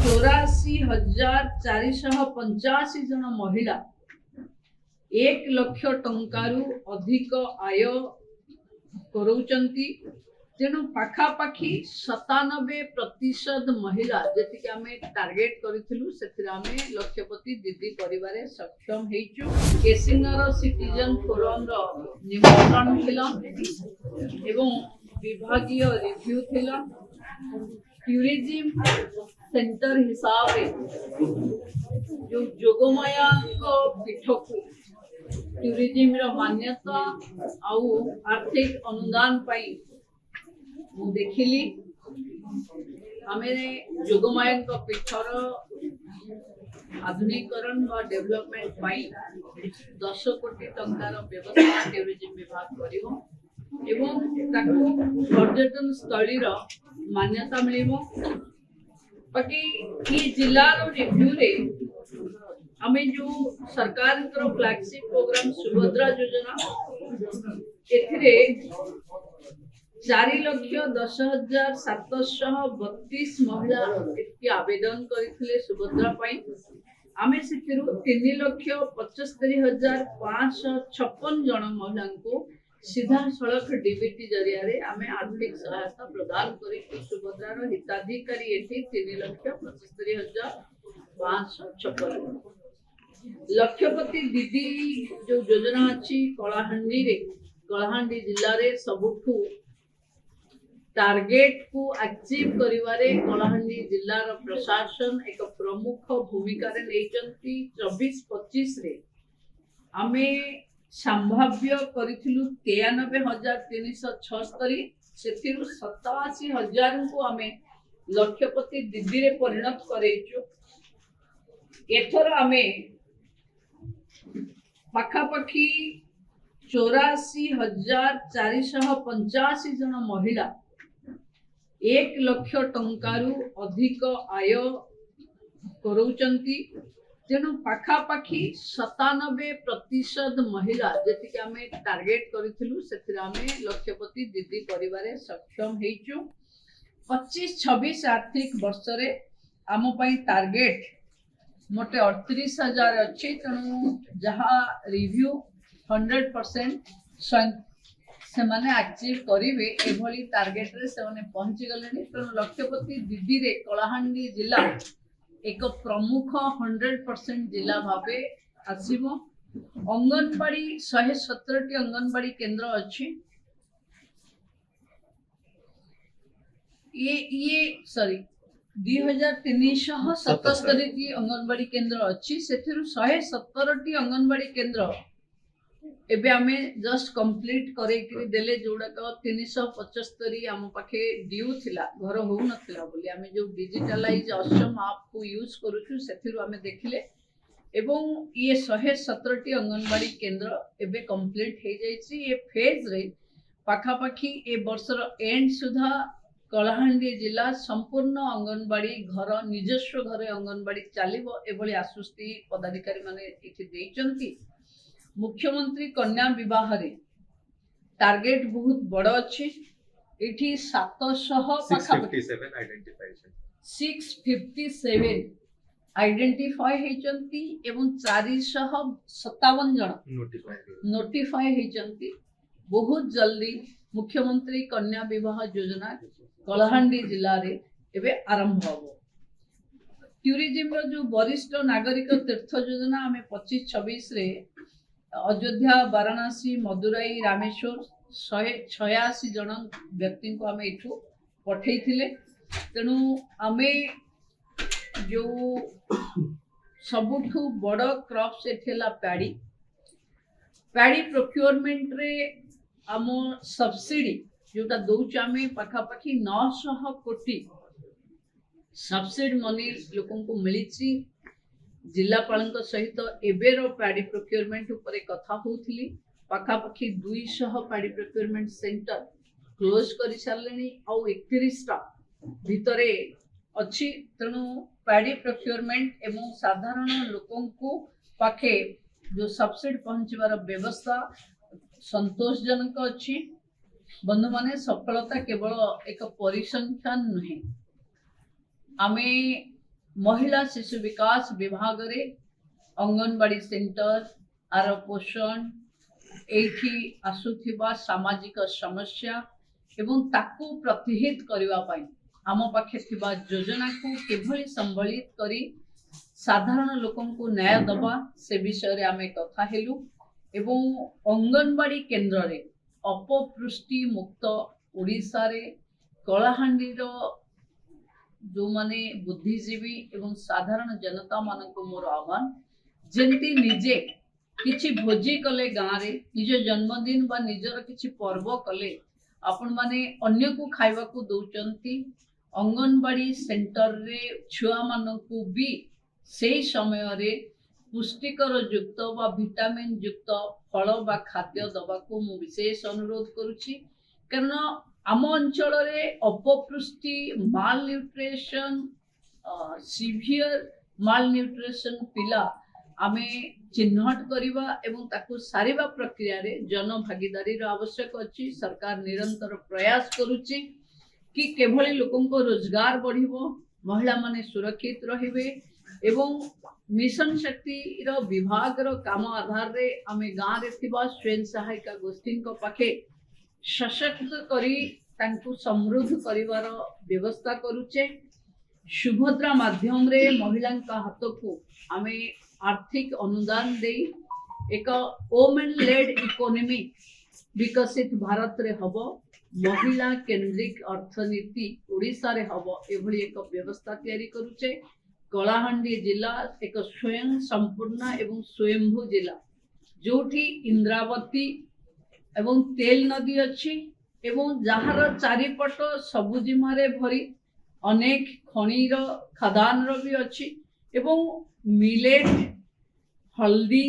₹84,485 जन महिला 1 लाख टंकारु अधिक आय कराउचंती। तेणु पाखापाखि 97% महिला जी आम टार्गेट करूँ से लक्षपति दीदी कर सक्षम होइचु। केसिंगर सिटीजन फोरम निमंत्रण थिला एवं विभागीय रिव्यू थिला। टूरिज्म सेंटर हिसाब से जो जोगमाया पीठ को टूरिज्म मान्यता आउ आर्थिक अनुदान पाई देखिली। आम जोगमाया पीठर आधुनिकरण व डेवलपमेंट पाई 10 कोटी टंकार व्यवस्था टूरिज्म विभाग करिवो एवं ताकू पर्यटन स्थली मान्यता मिलिबो। बाकी ये जिलार रिव्यू रे आमे जो सरकार फ्लैगशिप प्रोग्राम सुभद्रा योजना एथिरे 4,10,732 महिला आवेदन करथिले सुभद्रा पाई। आमे सेथिरु 3,75,556 जन महिला को सीधा सड़क डीबीटी जरिया रे आमे आर्थिक सहायता प्रदान करी। सुभद्रार हिताधिकारी एठी 3,75,556 लक्षपति दीदी जो योजना अच्छी कलाहांडी जिले रे सबुठू टार्गेट को अचीव करिवारे कलाहांडी जिलार प्रशासन एक प्रमुख भूमिका रे नेचंती। 24-25 रे आमे संभाव्य करिथिलु 93,376 सेथिरु 87,000 को आमे लक्षपति दीदी रे परिणत करेचु। एथर आमे पाखापाखि 84,485 जन महिला 1 लाख टंकारु अधिक आय कराउचंती। तेणु पाखापाखि 97% महिला जी आम टार्गेट करूँ से लक्षपति दीदी कर सक्षम होइचु। 25-26 आर्थिक वर्ष रे आम टार्गेट मोटे 38,000 अच्छी। तेणु जहाँ रिव्यू 100% से माने अचीव करेंगे एभली टार्गेट रे से माने पहुंची गले। तेणु लक्षपति दीदी रे कलाहांडी जिला एक प्रमुख 100% जिला भावे आसीबो। अंगनवाड़ी 117 अंगनवाड़ी केंद्र अच्छी। ये सॉरी 2,377 अंगनवाड़ी केंद्र अच्छी। से 117 अंगनवाड़ी केंद्र एबे आमे जस्ट कंप्लीट करे देले जोड़ा 375 आम पाखे ड्यू थिला घर हो नथिला बोली आमे जो डिजिटलाइज असम ऐप को यूज करूछु सेथिरु आमे देखिले एवं ये 117 अंगनवाड़ी केंद्र एबे कंप्लीट हे जायछि। ये फेज रे पाखापाखी ए वर्षर एंड सुधा कलाहांडी जिला संपूर्ण अंगनवाड़ी घर निजस्व घरे अंगनवाड़ी चलिबो एभली आश्वस्ति पदाधिकारी माने इथि देइचंती। मुख्यमंत्री कन्या विवाह रे टार्गेट बहुत बड़ अच्छी। इठी 657 आइडेंटिफाई हेचंती एवं 457 जन नोटिफाई हेचंती। बहुत जल्दी मुख्यमंत्री कन्या विवाह योजना कलाहांडी जिला रे एबे आरंभ होबो। टूरिज्म रो जो वरिष्ठ नागरिक तीर्थ योजना आमे 25-26 रे अयोध्या, वाराणसी, मदुराई, रामेश्वर 186 जन व्यक्ति को आमे इठू पठेई थिले। तेणु आमे जो सबुठू बड़ क्रॉप सेठेला पैडी प्रोक्योरमेंट रे आम सब्सिडी जोटा दौच आमे पाखापाखि 900 कोटी सब्सिडी मनी लोकन को मिली। जिलापाल सहित एबेर पैडी प्रोक्योरमेंट उपरे कथा होउथिली। पाखापाखि 200 पैडी प्रोक्योरमेंट सेंटर क्लोज कर सारे आउ 31टा भितरे अच्छी। तेणु पैडी प्रोक्योरमेंट एवं साधारण लोकन को पाखे जो सब्सिडी पहुंचवार व्यवस्था संतोषजनक अच्छी। बंधु माने सफलता केवल एक परिसंख्यान नुहे। आमे महिला शिशु विकास विभाग रे अंगनवाड़ी सेंटर आर पोषण एठी आसुथिबा सामाजिक समस्या एवं ताकू प्रतिहित करबा पई आम पाखे थिबा योजना को किभली संबलित करी साधारण लोकन को न्याय दबा से विषय रे आमे कथा हेलु एवं अंगनवाड़ी केंद्र रे अपपुष्टि मुक्त ओडिसा रे कलाहांडी रो जो माने बुद्धिजीवी एवं साधारण जनता मान को मोर आह्वान जेंती निजे किछि भोजी कले गाँ रे निज जन्मदिन बा निजर किछि पर्व कले आपण माने अन्य को खाइबा को दउचंती अंगनवाड़ी सेंटर रे छुआ मान को भी सेही समय रे पुष्टिकर युक्त बा विटामिन युक्त फल बा खाद्य दबा को मु विशेष अनुरोध करुछि कारण आम अंचल रे अपपुष्टि माल न्यूट्रिशन सीवियर माल न्यूट्रिशन पिला आमे चिन्हट करिबा एवं ताकू सारिबा प्रक्रिया रे जन भागीदारी रो आवश्यक अछि। सरकार निरंतर प्रयास करुछि कि केभली लोकन को रोजगार बढ़िबो महिला माने सुरक्षित रहिबे एवं मिशन शक्ति रो विभाग रो काम आधार रे आमे गाँ रे थिबा स्वयं सहायिका गोष्ठी को पाखे सशक्त करी तांकु समृद्ध करिवार व्यवस्था करुचे। सुभद्रा माध्यम रे महिला का हाथ को आमे आर्थिक अनुदान दे एक वोमेन लेड इकोनॉमी विकसित भारत रे हबो महिला केंद्रिक अर्थनीति ओडिसा रे हबो एभली एक व्यवस्था तैयारी करुचे। कलाहांडी जिला एक स्वयं संपूर्ण एवं स्वयंभू जिला जोठी इंद्रावती एवं तेल नदी अच्छी एवं जहार चारिपट सबुजिमा रे भरी अनेक खनिर खदान रो भी अच्छी एवं मिलेट हल्दी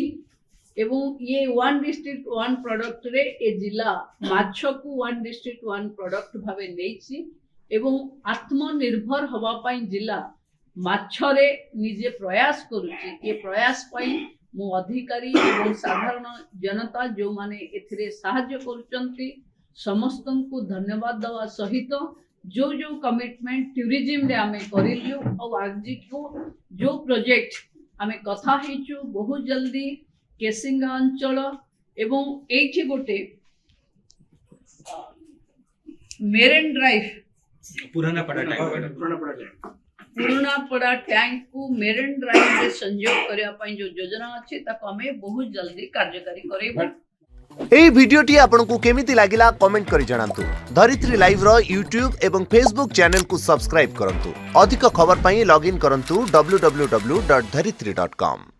एवं ये वन डिस्ट्रिक्ट वन प्रोडक्ट रे ए जिला माछ को वन डिस्ट्रिक्ट वन प्रोडक्ट भावे नेछि एवं आत्मनिर्भर हवा पाई जिला माछरे निजे प्रयास करुछि। ये प्रयास पाई मु अधिकारी एवं साधारण जनता जो माने एथिरे सहाय्य करुचंती समस्त को धन्यवाद दवा सहित जो जो कमिटमेंट टूरिज्म रे आमे करिलु और आज को जो प्रोजेक्ट आमे कथा हेचु बहुत जल्दी केसिंगा अंचल एवं एठी गोटे मेरेन ड्राइव पुरानापड़ा टैंक को मेरेन ड्राइव रे संयोग करया पई जो योजना अछि ताको आमे बहुत जल्दी कार्यकारी करेबो। एई भिडियोटी आपनकु केमिति लागिला कमेंट करि जणांतु। धरित्री लाइव रो यूट्यूब एवं फेसबुक चैनल को सब्सक्राइब करंतु। अधिक खबर पई लॉगिन करंतु www.dharitri.com।